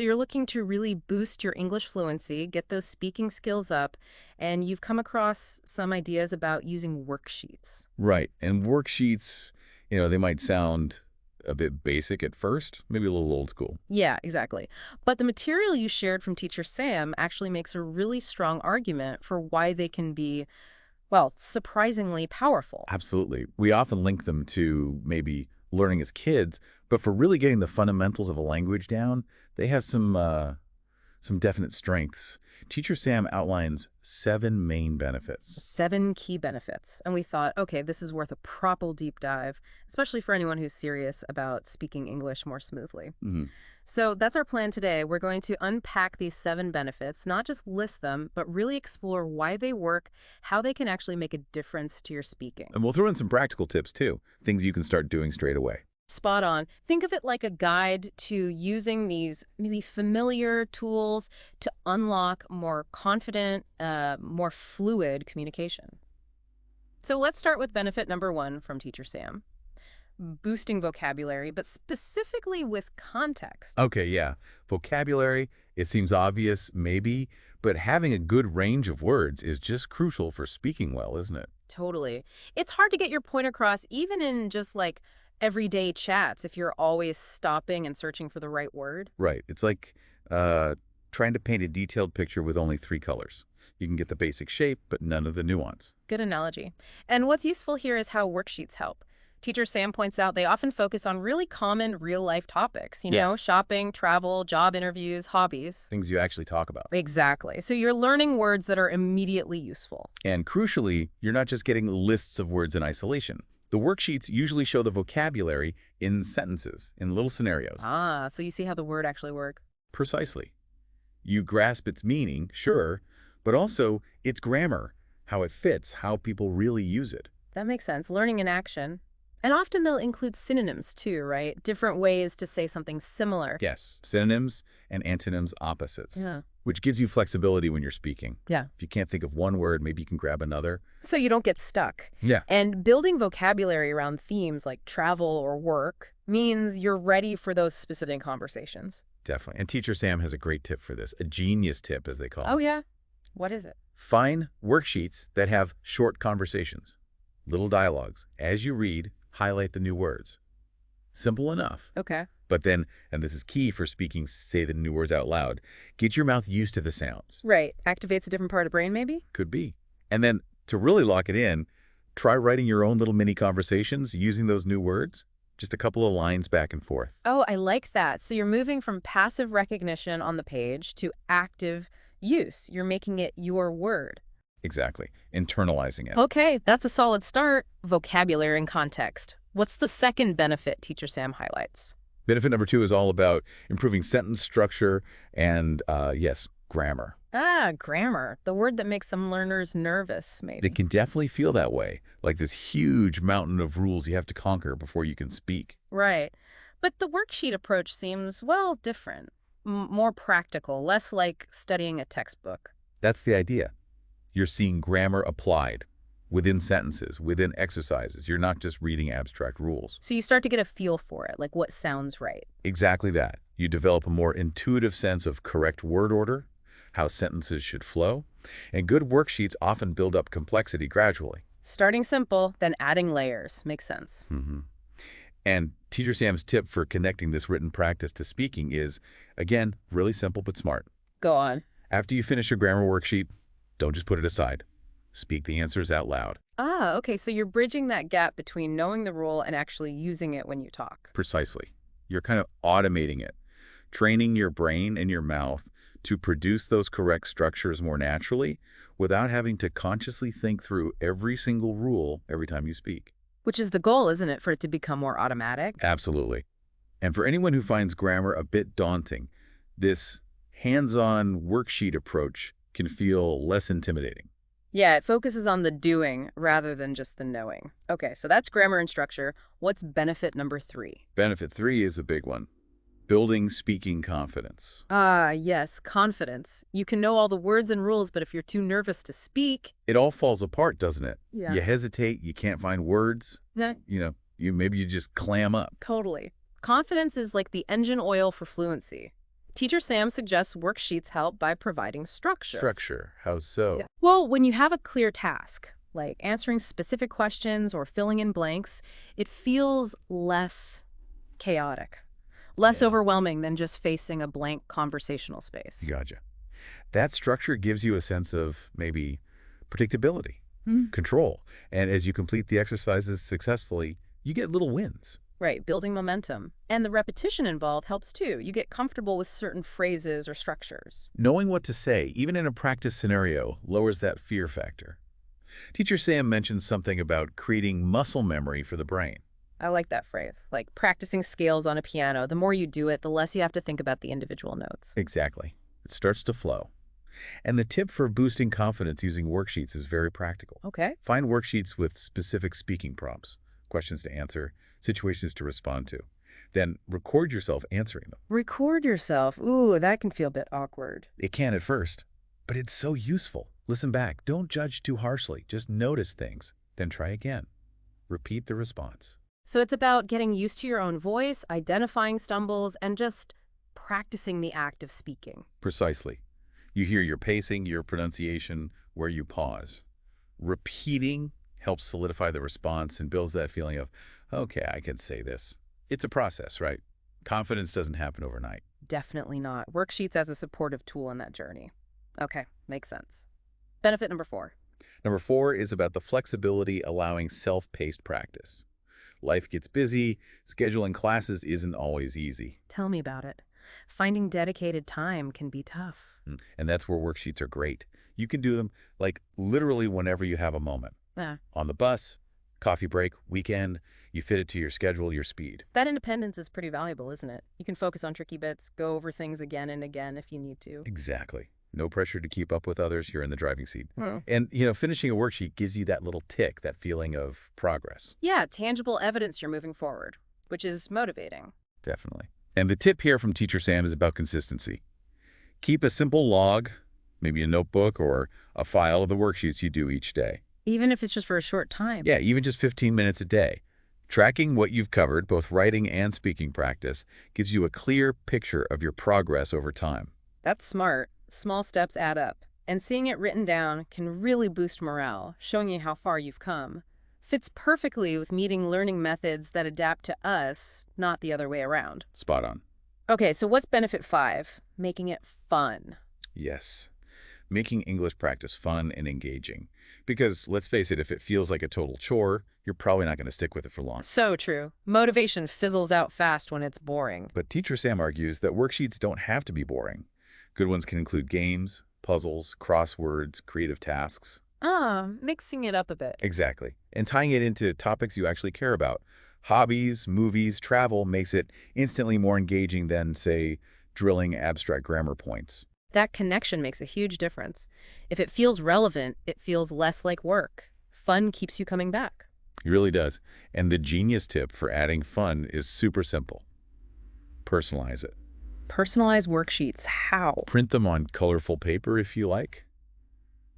So you're looking to really boost your English fluency, get those speaking skills up, and you've come across some ideas about using worksheets. Right. And worksheets, they might sound a bit basic at first, maybe a little old school. Yeah, exactly. But the material you shared from Teacher Sam actually makes a really strong argument for why they can be, well, surprisingly powerful. Absolutely. We often link them to maybe learning as kids, but for really getting the fundamentals of a language down, they have some definite strengths. Teacher Sam outlines 7 main benefits. 7 key benefits. And we thought, okay, this is worth a proper deep dive, especially for anyone who's serious about speaking English more smoothly. Mhm. So that's our plan today. We're going to unpack these 7 benefits, not just list them, but really explore why they work, how they can actually make a difference to your speaking. And we'll throw in some practical tips too, things you can start doing straight away. Spot on. Think of it like a guide to using these maybe familiar tools to unlock more confident, more fluid communication. So let's start with benefit number 1 from Teacher Sam. Boosting vocabulary, but specifically with context. Okay, yeah. Vocabulary, it seems obvious, maybe, but having a good range of words is just crucial for speaking well, isn't it? Totally. It's hard to get your point across even in just like everyday chats if you're always stopping and searching for the right word. Right. It's like trying to paint a detailed picture with only 3 colors. You can get the basic shape, but none of the nuance. Good analogy. And what's useful here is how worksheets help. Teacher Sam points out they often focus on really common real-life topics, Yeah. shopping, travel, job interviews, hobbies. Things you actually talk about. Exactly. So you're learning words that are immediately useful. And crucially, you're not just getting lists of words in isolation. The worksheets usually show the vocabulary in sentences, in little scenarios. Ah, so you see how the word actually work. Precisely. You grasp its meaning, sure, but also its grammar, how it fits, how people really use it. That makes sense. Learning in action. And often they'll include synonyms too, right? Different ways to say something similar. Yes, synonyms and antonyms opposites, Yeah. which gives you flexibility when you're speaking. Yeah. If you can't think of one word, maybe you can grab another. So you don't get stuck. Yeah. And building vocabulary around themes like travel or work means you're ready for those specific conversations. Definitely. And Teacher Sam has a great tip for this, a genius tip, as they call Oh, it. yeah? What is it? Find worksheets that have short conversations, little dialogues. As you read, highlight the new words. Simple enough. Okay. But then, and this is key for speaking, say the new words out loud, get your mouth used to the sounds. Right. Activates a different part of the brain, maybe? Could be. And then to really lock it in, try writing your own little mini conversations using those new words. Just a couple of lines back and forth. Oh, I like that. So you're moving from passive recognition on the page to active use. You're making it your word. Exactly. Internalizing it. Okay, that's a solid start. Vocabulary and context. What's the second benefit Teacher Sam highlights? Benefit number 2 is all about improving sentence structure and, yes, grammar. Ah, grammar. The word that makes some learners nervous, maybe. It can definitely feel that way, like this huge mountain of rules you have to conquer before you can speak. Right. But the worksheet approach seems, well, different. More practical, less like studying a textbook. That's the idea. You're seeing grammar applied within sentences, within exercises. You're not just reading abstract rules. So you start to get a feel for it, like what sounds right. Exactly that. You develop a more intuitive sense of correct word order, how sentences should flow, and good worksheets often build up complexity gradually. Starting simple, then adding layers. Makes sense. And Teacher Sam's tip for connecting this written practice to speaking is, again, really simple but smart. Go on. After you finish your grammar worksheet, don't just put it aside. Speak the answers out loud. Ah, okay, so you're bridging that gap between knowing the rule and actually using it when you talk. Precisely. You're kind of automating it, training your brain and your mouth to produce those correct structures more naturally without having to consciously think through every single rule every time you speak. Which is the goal, isn't it, for it to become more automatic? Absolutely. And for anyone who finds grammar a bit daunting, this hands-on worksheet approach can feel less intimidating. Yeah, it focuses on the doing rather than just the knowing. Okay, so that's grammar and structure. What's benefit number 3? Benefit 3 is a big one. Building speaking confidence. Ah, yes, confidence. You can know all the words and rules, but if you're too nervous to speak... It all falls apart, doesn't it? Yeah. You hesitate, you can't find words, Yeah, maybe you just clam up. totally. Confidence is like the engine oil for fluency. Teacher Sam suggests worksheets help by providing structure. Structure. How so? Yeah. Well, when you have a clear task, like answering specific questions or filling in blanks, it feels less chaotic, less Yeah. overwhelming than just facing a blank conversational space. Gotcha. That structure gives you a sense of maybe predictability, Mm. control. And as you complete the exercises successfully, you get little wins. Right, building momentum. And the repetition involved helps too. You get comfortable with certain phrases or structures. Knowing what to say, even in a practice scenario, lowers that fear factor. Teacher Sam mentions something about creating muscle memory for the brain. I like that phrase. Like practicing scales on a piano. The more you do it, the less you have to think about the individual notes. Exactly. It starts to flow. And the tip for boosting confidence using worksheets is very practical. Okay. Find worksheets with specific speaking prompts, questions to answer, situations to respond to. Then record yourself answering them. Record yourself. Ooh, that can feel a bit awkward. It can at first, but it's so useful. Listen back. Don't judge too harshly. Just notice things. Then try again. Repeat the response. So it's about getting used to your own voice, identifying stumbles, and just practicing the act of speaking. Precisely. You hear your pacing, your pronunciation, where you pause. Repeating helps solidify the response and builds that feeling of, okay, I can say this. It's a process, right? Confidence doesn't happen overnight. Definitely not. Worksheets as a supportive tool in that journey. Okay, makes sense. Benefit number 4. Number 4 is about the flexibility allowing self-paced practice. Life gets busy, scheduling classes isn't always easy. Tell me about it. Finding dedicated time can be tough. And that's where worksheets are great. You can do them like literally whenever you have a moment. Yeah. On the bus, coffee break, weekend, you fit it to your schedule, your speed. That independence is pretty valuable, isn't it? You can focus on tricky bits, go over things again and again if you need to. Exactly. No pressure to keep up with others. You're in the driving seat. Hmm. And, finishing a worksheet gives you that little tick, that feeling of progress. Yeah, tangible evidence you're moving forward, which is motivating. Definitely. And the tip here from Teacher Sam is about consistency. Keep a simple log, maybe a notebook or a file of the worksheets you do each day. Even if it's just for a short time. Yeah, even just 15 minutes a day. Tracking what you've covered, both writing and speaking practice, gives you a clear picture of your progress over time. That's smart. Small steps add up. And seeing it written down can really boost morale, showing you how far you've come. Fits perfectly with meeting learning methods that adapt to us, not the other way around. Spot on. Okay, so what's benefit 5? Making it fun. Yes. Making English practice fun and engaging. Because, let's face it, if it feels like a total chore, you're probably not going to stick with it for long. So true. Motivation fizzles out fast when it's boring. But Teacher Sam argues that worksheets don't have to be boring. Good ones can include games, puzzles, crosswords, creative tasks. Mixing it up a bit. Exactly. And tying it into topics you actually care about. Hobbies, movies, travel makes it instantly more engaging than, say, drilling abstract grammar points. That connection makes a huge difference. If it feels relevant, it feels less like work. Fun keeps you coming back. It really does. And the genius tip for adding fun is super simple. Personalize it. Personalized worksheets. How? Print them on colorful paper if you like.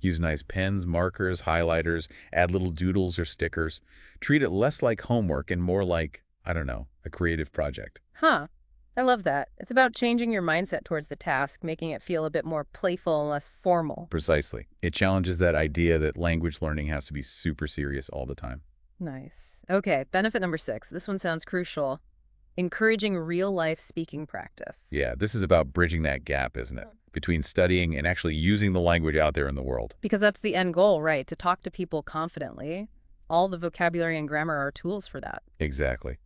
Use nice pens, markers, highlighters, add little doodles or stickers. Treat it less like homework and more like, I don't know, a creative project. Huh. I love that. It's about changing your mindset towards the task, making it feel a bit more playful and less formal. Precisely. It challenges that idea that language learning has to be super serious all the time. Nice. Okay, benefit number 6. This one sounds crucial. Encouraging real-life speaking practice. Yeah, this is about bridging that gap, isn't it? Between studying and actually using the language out there in the world. Because that's the end goal, right? To talk to people confidently. All the vocabulary and grammar are tools for that. Exactly.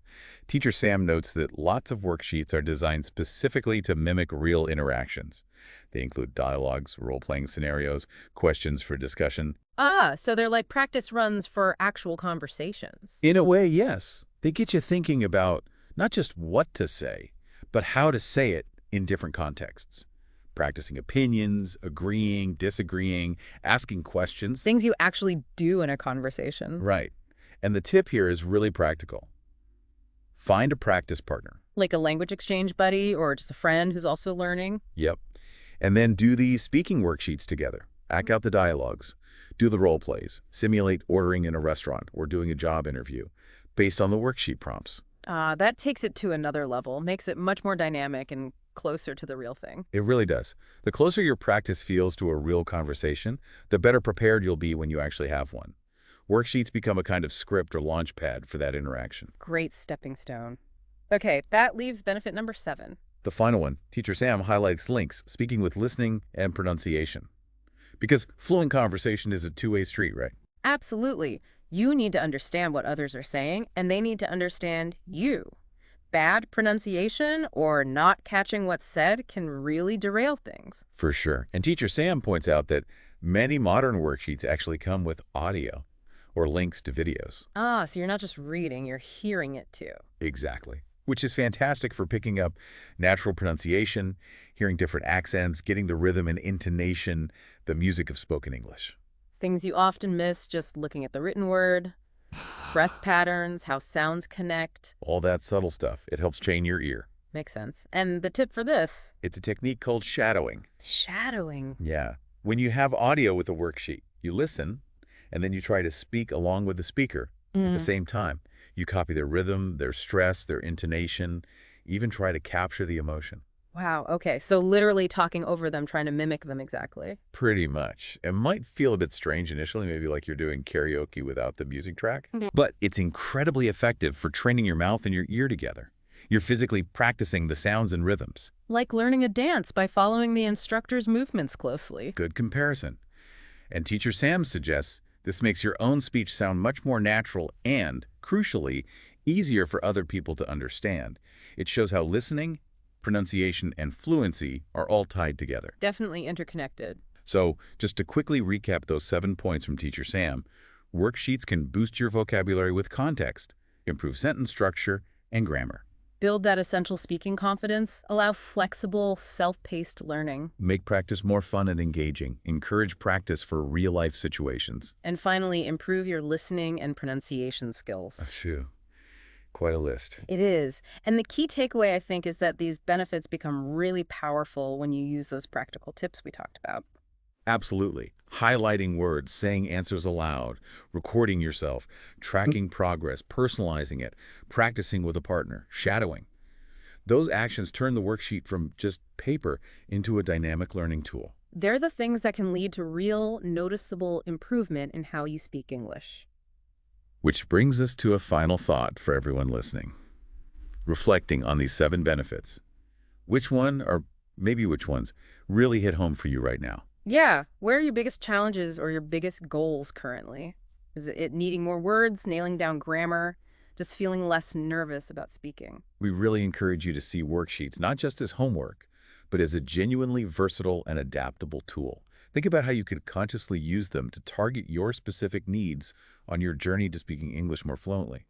Teacher Sam notes that lots of worksheets are designed specifically to mimic real interactions. They include dialogues, role-playing scenarios, questions for discussion. So they're like practice runs for actual conversations. In a way, yes. They get you thinking about not just what to say, but how to say it in different contexts. Practicing opinions, agreeing, disagreeing, asking questions. Things you actually do in a conversation. Right. And the tip here is really practical. Find a practice partner. Like a language exchange buddy or just a friend who's also learning. Yep. And then do the speaking worksheets together. Act out the dialogues. Do the role plays. Simulate ordering in a restaurant or doing a job interview based on the worksheet prompts. That takes it to another level, makes it much more dynamic and closer to the real thing. It really does. The closer your practice feels to a real conversation, the better prepared you'll be when you actually have one. Worksheets become a kind of script or launch pad for that interaction. Great stepping stone. Okay, that leaves benefit number 7. The final one, Teacher Sam highlights links, speaking with listening and pronunciation. Because fluent conversation is a two-way street, right? Absolutely. You need to understand what others are saying, and they need to understand you. Bad pronunciation or not catching what's said can really derail things. For sure. And Teacher Sam points out that many modern worksheets actually come with audio or links to videos. Ah, so you're not just reading, you're hearing it too. Exactly. Which is fantastic for picking up natural pronunciation, hearing different accents, getting the rhythm and intonation, the music of spoken English. Things you often miss just looking at the written word, stress patterns, how sounds connect. All that subtle stuff. It helps train your ear. Makes sense. And the tip for this? It's a technique called shadowing. Shadowing. Yeah. When you have audio with a worksheet, you listen, and then you try to speak along with the speaker at the same time. You copy their rhythm, their stress, their intonation, even try to capture the emotion. Wow, okay. So literally talking over them, trying to mimic them exactly. Pretty much. It might feel a bit strange initially, maybe like you're doing karaoke without the music track, but it's incredibly effective for training your mouth and your ear together. You're physically practicing the sounds and rhythms. Like learning a dance by following the instructor's movements closely. Good comparison. And Teacher Sam suggests this makes your own speech sound much more natural and, crucially, easier for other people to understand. It shows how listening, pronunciation, and fluency are all tied together. Definitely interconnected. So, just to quickly recap those 7 points from Teacher Sam, worksheets can boost your vocabulary with context, improve sentence structure, and grammar. Build that essential speaking confidence. Allow flexible, self-paced learning. Make practice more fun and engaging. Encourage practice for real-life situations. And finally, improve your listening and pronunciation skills. Phew. Quite a list. It is. And the key takeaway, I think, is that these benefits become really powerful when you use those practical tips we talked about. Absolutely. Highlighting words, saying answers aloud, recording yourself, tracking progress, personalizing it, practicing with a partner, shadowing. Those actions turn the worksheet from just paper into a dynamic learning tool. They're the things that can lead to real, noticeable improvement in how you speak English. Which brings us to a final thought for everyone listening. Reflecting on these 7 benefits. Which one, or maybe which ones, really hit home for you right now? Yeah, where are your biggest challenges or your biggest goals currently? Is it needing more words, nailing down grammar, just feeling less nervous about speaking? We really encourage you to see worksheets not just as homework, but as a genuinely versatile and adaptable tool. Think about how you could consciously use them to target your specific needs on your journey to speaking English more fluently.